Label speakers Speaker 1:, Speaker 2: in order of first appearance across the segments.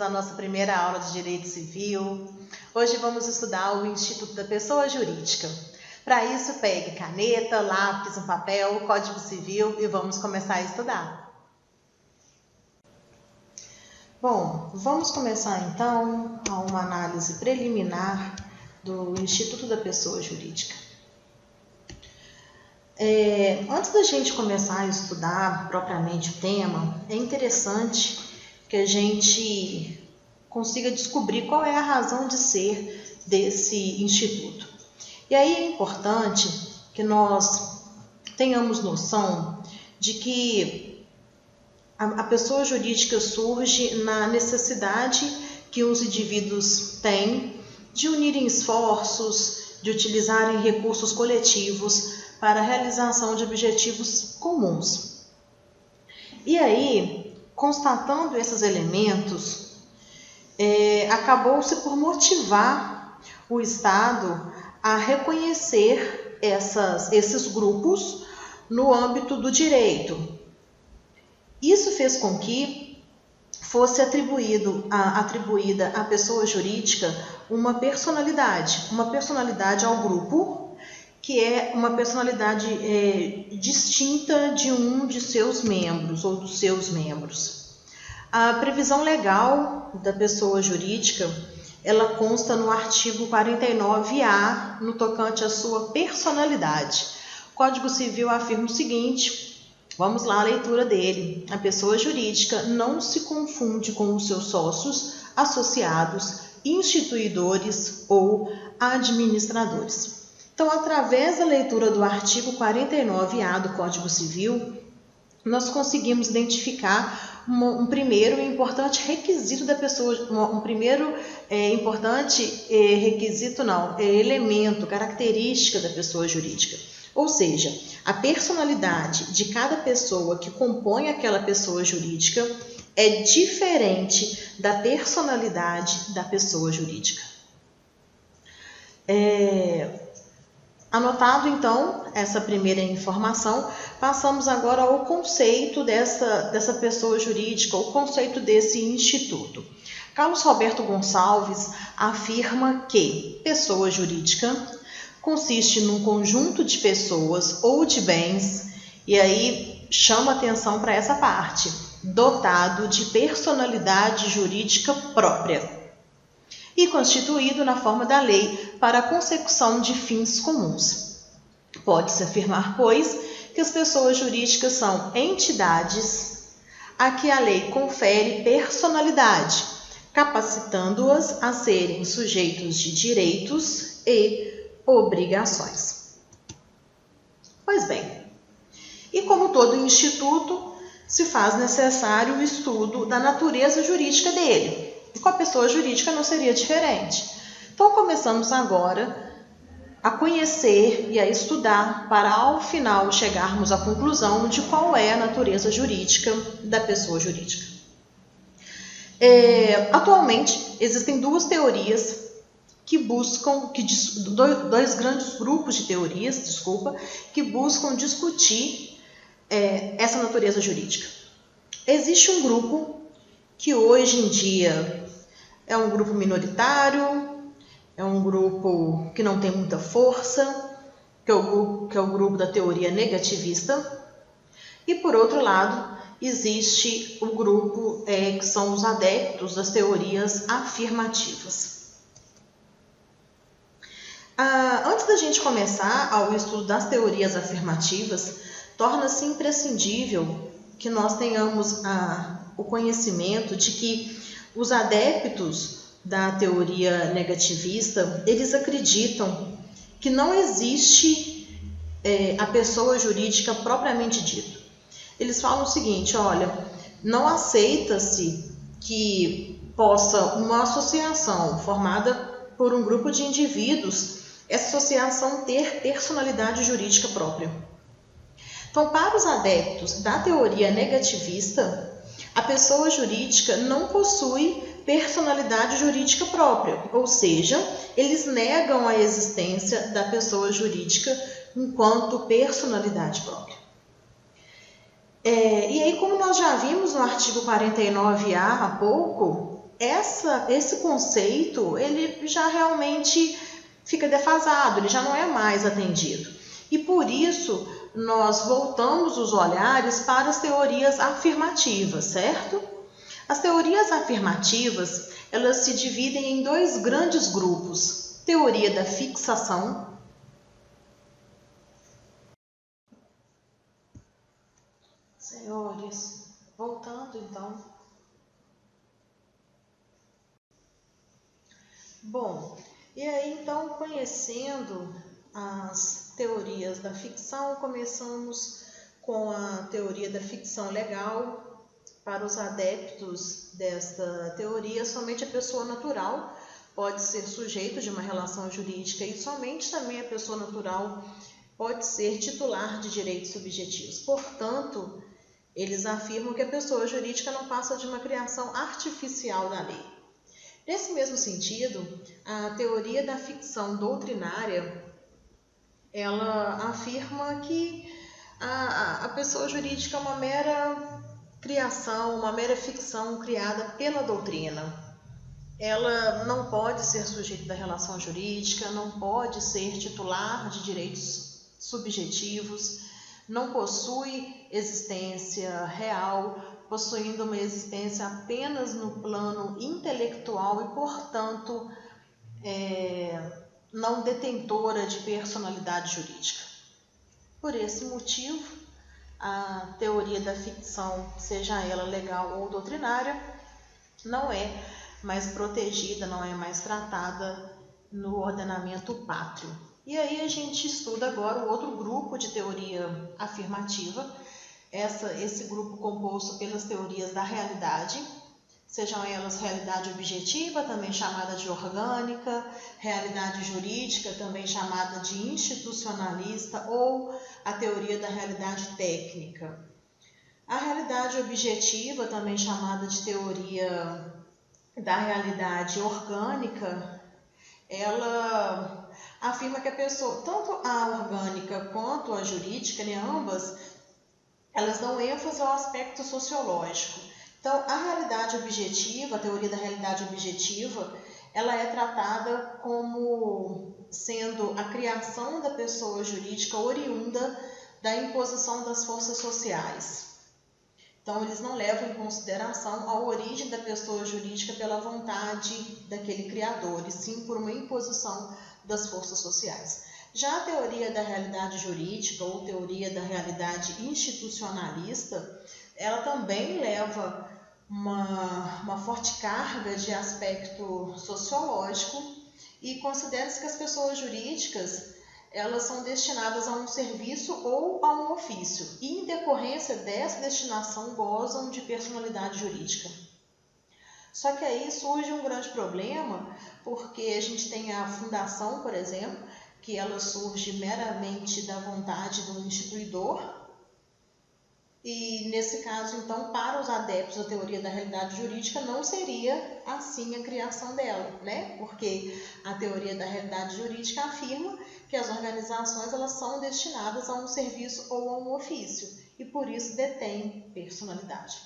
Speaker 1: à nossa primeira aula de Direito Civil. Hoje vamos estudar o Instituto da Pessoa Jurídica. Para isso, pegue caneta, lápis, um papel, Código Civil e vamos começar a estudar. Bom, vamos começar então a uma análise preliminar do Instituto da Pessoa Jurídica. Antes da gente começar a estudar propriamente o tema, é interessante que a gente consiga descobrir qual é a razão de ser desse instituto. E aí é importante que nós tenhamos noção de que a pessoa jurídica surge na necessidade que os indivíduos têm de unirem esforços, de utilizarem recursos coletivos para a realização de objetivos comuns. E aí, constatando esses elementos, acabou-se por motivar o Estado a reconhecer esses grupos no âmbito do direito. Isso fez com que fosse atribuída à pessoa jurídica uma personalidade ao grupo, que é uma personalidade distinta de um de seus membros ou dos seus membros. A previsão legal da pessoa jurídica, ela consta no artigo 49A, no tocante à sua personalidade. O Código Civil afirma o seguinte, vamos lá a leitura dele. A pessoa jurídica não se confunde com os seus sócios, associados, instituidores ou administradores. Então, através da leitura do artigo 49A do Código Civil, nós conseguimos identificar um primeiro e importante requisito da pessoa, elemento, característica da pessoa jurídica. Ou seja, a personalidade de cada pessoa que compõe aquela pessoa jurídica é diferente da personalidade da pessoa jurídica. Anotado, então, essa primeira informação, passamos agora ao conceito dessa pessoa jurídica, o conceito desse instituto. Carlos Roberto Gonçalves afirma que pessoa jurídica consiste num conjunto de pessoas ou de bens, e aí chama atenção para essa parte, dotado de personalidade jurídica própria e constituído na forma da lei para a consecução de fins comuns. Pode-se afirmar, pois, que as pessoas jurídicas são entidades a que a lei confere personalidade, capacitando-as a serem sujeitos de direitos e obrigações. Pois bem, e como todo instituto, se faz necessário o estudo da natureza jurídica dele. E com a pessoa jurídica não seria diferente. Então, começamos agora a conhecer e a estudar para, ao final, chegarmos à conclusão de qual é a natureza jurídica da pessoa jurídica. Atualmente, existem duas teorias dois grandes grupos de teorias, que buscam discutir essa natureza jurídica. Existe um grupo que hoje em dia é um grupo minoritário, é um grupo que não tem muita força, que é o grupo da teoria negativista. E, por outro lado, existe o grupo que são os adeptos das teorias afirmativas. Antes da gente começar ao estudo das teorias afirmativas, torna-se imprescindível que nós tenhamos o conhecimento de que os adeptos da teoria negativista, eles acreditam que não existe a pessoa jurídica propriamente dita. Eles falam o seguinte, olha, não aceita-se que possa uma associação formada por um grupo de indivíduos, essa associação ter personalidade jurídica própria. Então, para os adeptos da teoria negativista, a pessoa jurídica não possui personalidade jurídica própria, ou seja, eles negam a existência da pessoa jurídica enquanto personalidade própria. E aí, como nós já vimos no artigo 49A há pouco, esse conceito ele já realmente fica defasado, ele já não é mais atendido. E por isso nós voltamos os olhares para as teorias afirmativas, certo? As teorias afirmativas, elas se dividem em dois grandes grupos: teoria da fixação. Senhores, voltando então. Bom, e aí então, conhecendo as teorias da ficção, começamos com a teoria da ficção legal. Para os adeptos desta teoria, somente a pessoa natural pode ser sujeito de uma relação jurídica e somente também a pessoa natural pode ser titular de direitos subjetivos. Portanto, eles afirmam que a pessoa jurídica não passa de uma criação artificial da lei. Nesse mesmo sentido, a teoria da ficção doutrinária, ela afirma que a pessoa jurídica é uma mera criação, uma mera ficção criada pela doutrina. Ela não pode ser sujeita da relação jurídica, não pode ser titular de direitos subjetivos, não possui existência real, possuindo uma existência apenas no plano intelectual e, portanto, não detentora de personalidade jurídica. Por esse motivo, a teoria da ficção, seja ela legal ou doutrinária, não é mais protegida, não é mais tratada no ordenamento pátrio. E aí a gente estuda agora o outro grupo de teoria afirmativa, esse grupo composto pelas teorias da realidade, sejam elas realidade objetiva, também chamada de orgânica, realidade jurídica, também chamada de institucionalista, ou a teoria da realidade técnica. A realidade objetiva, também chamada de teoria da realidade orgânica, ela afirma que a pessoa, tanto a orgânica quanto a jurídica, né, ambas, elas dão ênfase ao aspecto sociológico. Então, a realidade objetiva, a teoria da realidade objetiva, ela é tratada como sendo a criação da pessoa jurídica oriunda da imposição das forças sociais. Então, eles não levam em consideração a origem da pessoa jurídica pela vontade daquele criador, e sim por uma imposição das forças sociais. Já a teoria da realidade jurídica ou teoria da realidade institucionalista, ela também leva uma forte carga de aspecto sociológico e considera-se que as pessoas jurídicas elas são destinadas a um serviço ou a um ofício e, em decorrência dessa destinação, gozam de personalidade jurídica. Só que aí surge um grande problema, porque a gente tem a fundação, por exemplo, que ela surge meramente da vontade do instituidor. E, nesse caso, então, para os adeptos da teoria da realidade jurídica, não seria assim a criação dela, né? Porque a teoria da realidade jurídica afirma que as organizações elas são destinadas a um serviço ou a um ofício, e por isso detêm personalidade.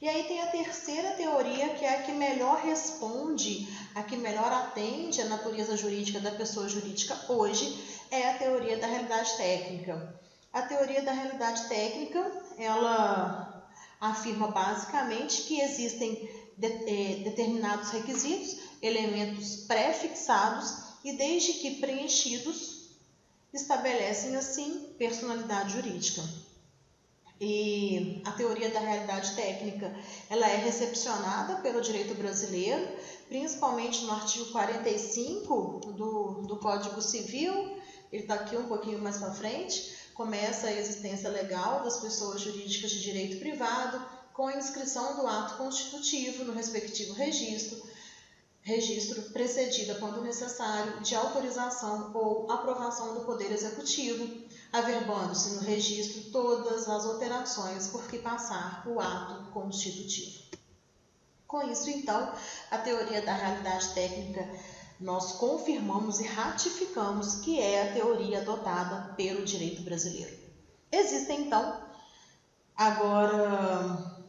Speaker 1: E aí tem a terceira teoria, que é a que melhor responde, a que melhor atende à natureza jurídica da pessoa jurídica hoje, é a teoria da realidade técnica. A teoria da realidade técnica, ela afirma basicamente que existem determinados requisitos, elementos pré-fixados e desde que preenchidos, estabelecem assim personalidade jurídica. E a teoria da realidade técnica, ela é recepcionada pelo direito brasileiro, principalmente no artigo 45 do Código Civil, ele está aqui um pouquinho mais para frente. Começa a existência legal das pessoas jurídicas de direito privado, com a inscrição do ato constitutivo no respectivo registro precedida, quando necessário, de autorização ou aprovação do Poder Executivo, averbando-se no registro todas as alterações por que passar o ato constitutivo. Com isso, então, a teoria da realidade técnica nós confirmamos e ratificamos que é a teoria adotada pelo direito brasileiro. Existem, então, agora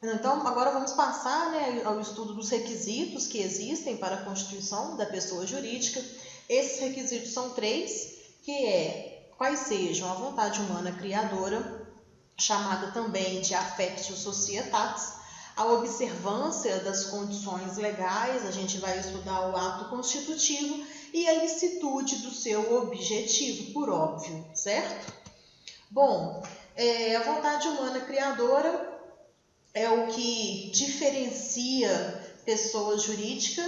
Speaker 1: Então, agora vamos passar, né, ao estudo dos requisitos que existem para a constituição da pessoa jurídica. Esses requisitos são 3, que quais sejam a vontade humana criadora, chamada também de affectio societatis, a observância das condições legais, a gente vai estudar o ato constitutivo, e a licitude do seu objetivo, por óbvio, certo? Bom, a vontade humana criadora é o que diferencia pessoa jurídica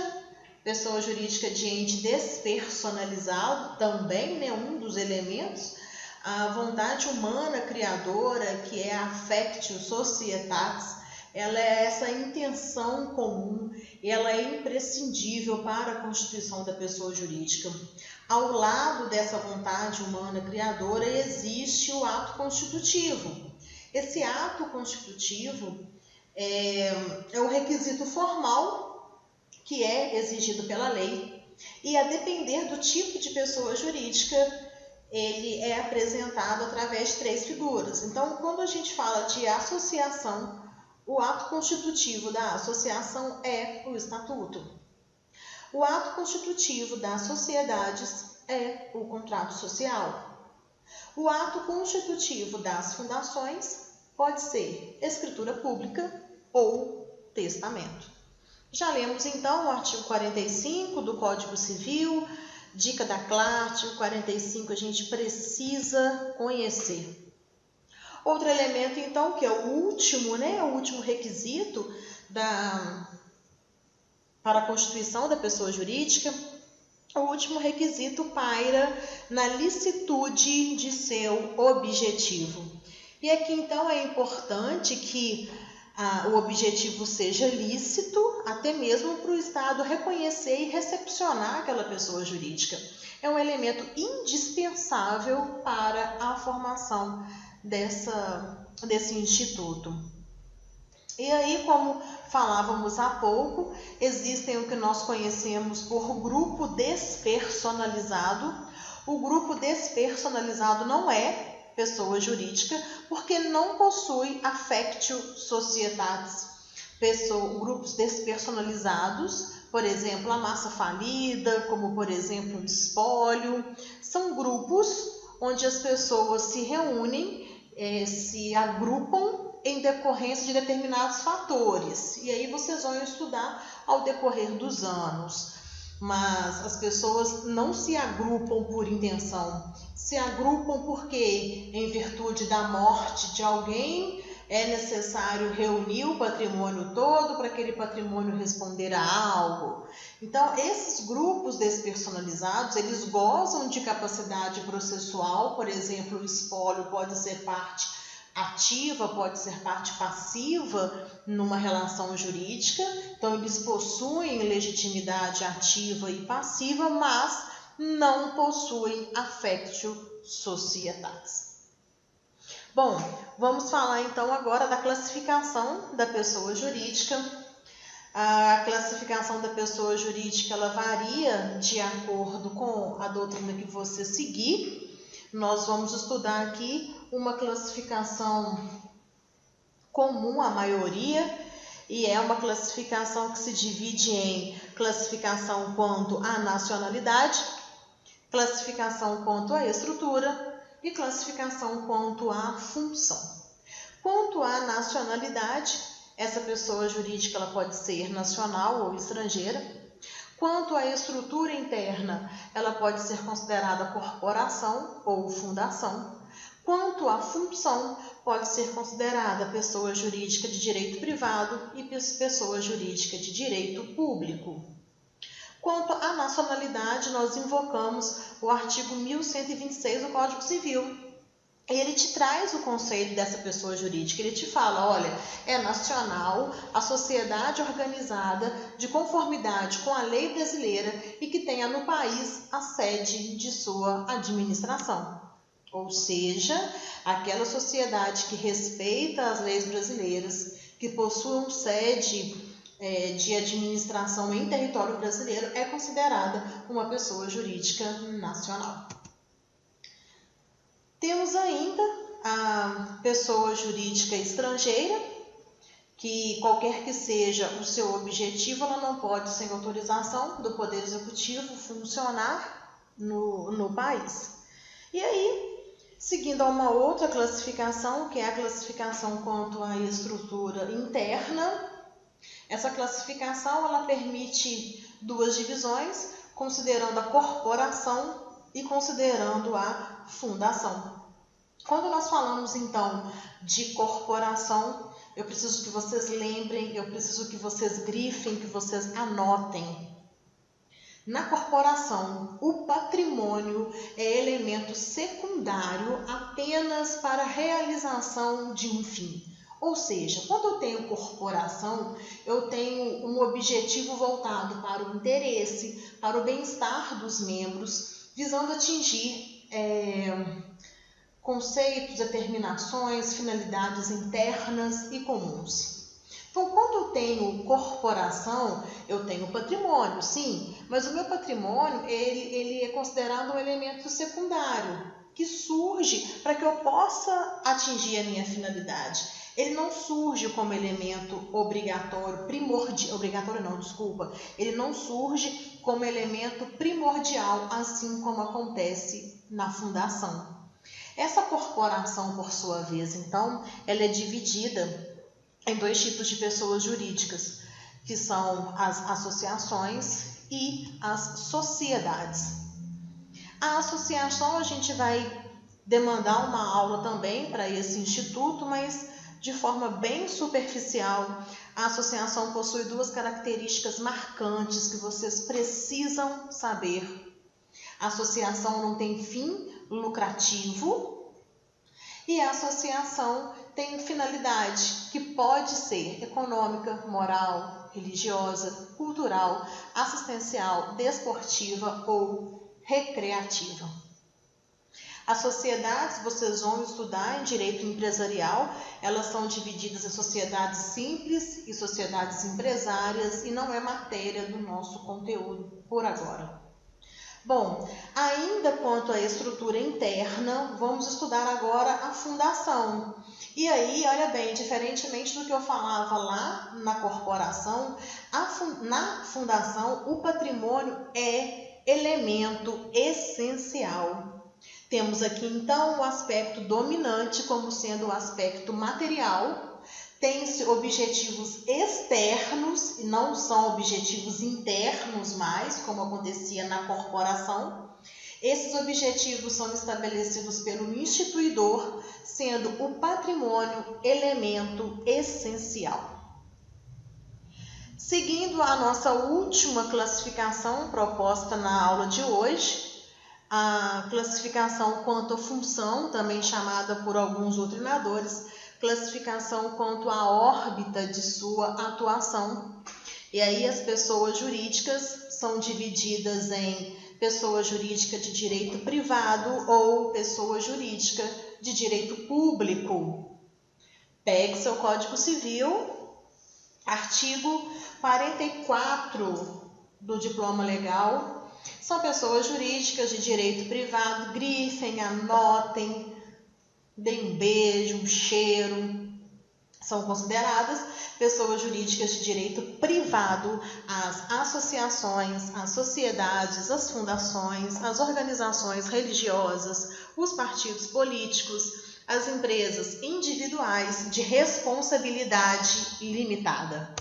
Speaker 1: de ente despersonalizado, também, né, um dos elementos. A vontade humana criadora, que é a affectio societatis, ela é essa intenção comum, ela é imprescindível para a constituição da pessoa jurídica. Ao lado dessa vontade humana criadora existe o ato constitutivo. Esse ato constitutivo é o requisito formal que é exigido pela lei, e a depender do tipo de pessoa jurídica, ele é apresentado através de 3 figuras. Então, quando a gente fala de associação, o ato constitutivo da associação é o estatuto. O ato constitutivo das sociedades é o contrato social. O ato constitutivo das fundações pode ser escritura pública ou testamento. Já lemos então o artigo 45 do Código Civil, dica da CLAR, artigo 45 a gente precisa conhecer. Outro elemento então, que é o último, né, o último requisito para a constituição da pessoa jurídica, o último requisito paira na licitude de seu objetivo. E aqui então é importante que o objetivo seja lícito, até mesmo para o Estado reconhecer e recepcionar aquela pessoa jurídica. É um elemento indispensável para a formação desse instituto. E aí, como falávamos há pouco, existem o que nós conhecemos por grupo despersonalizado. O grupo despersonalizado não é pessoa jurídica, porque não possui affectio societatis. Grupos despersonalizados, por exemplo, a massa falida, como por exemplo o espólio, são grupos onde as pessoas se reúnem, se agrupam em decorrência de determinados fatores. E aí vocês vão estudar ao decorrer dos anos. Mas as pessoas não se agrupam por intenção, se agrupam porque, em virtude da morte de alguém, é necessário reunir o patrimônio todo para aquele patrimônio responder a algo. Então, esses grupos despersonalizados, eles gozam de capacidade processual, por exemplo, o espólio pode ser parte ativa, pode ser parte passiva numa relação jurídica, então eles possuem legitimidade ativa e passiva, mas não possuem affectio societatis. Bom, vamos falar então agora da classificação da pessoa jurídica. A classificação da pessoa jurídica ela varia de acordo com a doutrina que você seguir. Nós vamos estudar aqui uma classificação comum à maioria, e é uma classificação que se divide em classificação quanto à nacionalidade, classificação quanto à estrutura e classificação quanto à função. Quanto à nacionalidade, essa pessoa jurídica ela pode ser nacional ou estrangeira. Quanto à estrutura interna, ela pode ser considerada corporação ou fundação. Quanto à função, pode ser considerada pessoa jurídica de direito privado e pessoa jurídica de direito público. Quanto à nacionalidade, nós invocamos o artigo 1126 do Código Civil. Ele te traz o conceito dessa pessoa jurídica, ele te fala, olha, é nacional, a sociedade organizada de conformidade com a lei brasileira e que tenha no país a sede de sua administração. Ou seja, aquela sociedade que respeita as leis brasileiras, que possui sede de administração em território brasileiro, é considerada uma pessoa jurídica nacional. Temos ainda a pessoa jurídica estrangeira, que qualquer que seja o seu objetivo, ela não pode, sem autorização do Poder Executivo, funcionar no país. E aí, seguindo a uma outra classificação, que é a classificação quanto à estrutura interna, essa classificação ela permite duas divisões, considerando a corporação e considerando a fundação. Quando nós falamos, então, de corporação, eu preciso que vocês lembrem, eu preciso que vocês grifem, que vocês anotem. Na corporação, o patrimônio é elemento secundário apenas para a realização de um fim. Ou seja, quando eu tenho corporação, eu tenho um objetivo voltado para o interesse, para o bem-estar dos membros, visando atingir conceitos, determinações, finalidades internas e comuns. Então, quando eu tenho corporação, eu tenho patrimônio, sim, mas o meu patrimônio ele é considerado um elemento secundário, que surge para que eu possa atingir a minha finalidade. Ele não surge como elemento obrigatório, ele não surge como elemento primordial, assim como acontece na fundação. Essa corporação, por sua vez, então, ela é dividida em dois tipos de pessoas jurídicas, que são as associações e as sociedades. A associação a gente vai demandar uma aula também para esse instituto, mas de forma bem superficial. A associação possui duas características marcantes que vocês precisam saber. A associação não tem fim lucrativo e a associação tem finalidade que pode ser econômica, moral, religiosa, cultural, assistencial, desportiva ou recreativa. As sociedades, vocês vão estudar em direito empresarial, elas são divididas em sociedades simples e sociedades empresárias e não é matéria do nosso conteúdo por agora. Bom, ainda quanto à estrutura interna, vamos estudar agora a fundação. E aí, olha bem, diferentemente do que eu falava lá na corporação, na fundação o patrimônio é elemento essencial. Temos aqui então o aspecto dominante como sendo o aspecto material. Tem-se objetivos externos e não são objetivos internos mais, como acontecia na corporação. Esses objetivos são estabelecidos pelo instituidor, sendo o patrimônio elemento essencial. Seguindo a nossa última classificação proposta na aula de hoje, a classificação quanto à função, também chamada por alguns doutrinadores, classificação quanto à órbita de sua atuação. E aí as pessoas jurídicas são divididas em pessoa jurídica de direito privado ou pessoa jurídica de direito público. Pegue seu Código Civil, artigo 44 do Diploma Legal. São pessoas jurídicas de direito privado, grifem, anotem, deem um beijo, um cheiro. São consideradas pessoas jurídicas de direito privado as associações, as sociedades, as fundações, as organizações religiosas, os partidos políticos, as empresas individuais de responsabilidade limitada.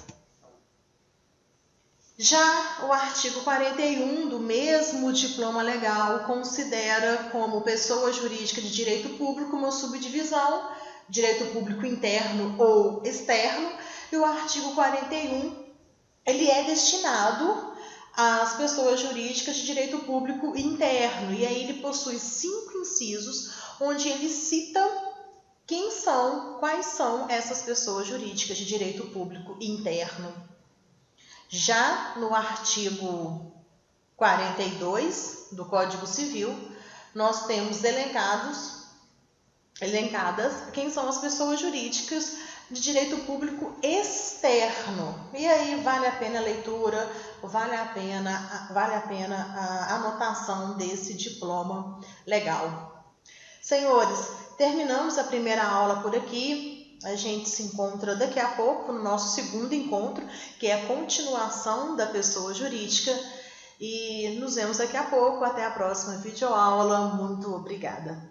Speaker 1: Já o artigo 41 do mesmo diploma legal considera como pessoa jurídica de direito público uma subdivisão, direito público interno ou externo, e o artigo 41 ele é destinado às pessoas jurídicas de direito público interno, e aí ele possui 5 incisos, onde ele cita quais são essas pessoas jurídicas de direito público interno. Já no artigo 42 do Código Civil, nós temos elencadas quem são as pessoas jurídicas de direito público externo. E aí vale a pena a leitura, vale a pena a anotação desse diploma legal. Senhores, terminamos a primeira aula por aqui. A gente se encontra daqui a pouco no nosso segundo encontro, que é a continuação da pessoa jurídica. E nos vemos daqui a pouco. Até a próxima videoaula. Muito obrigada.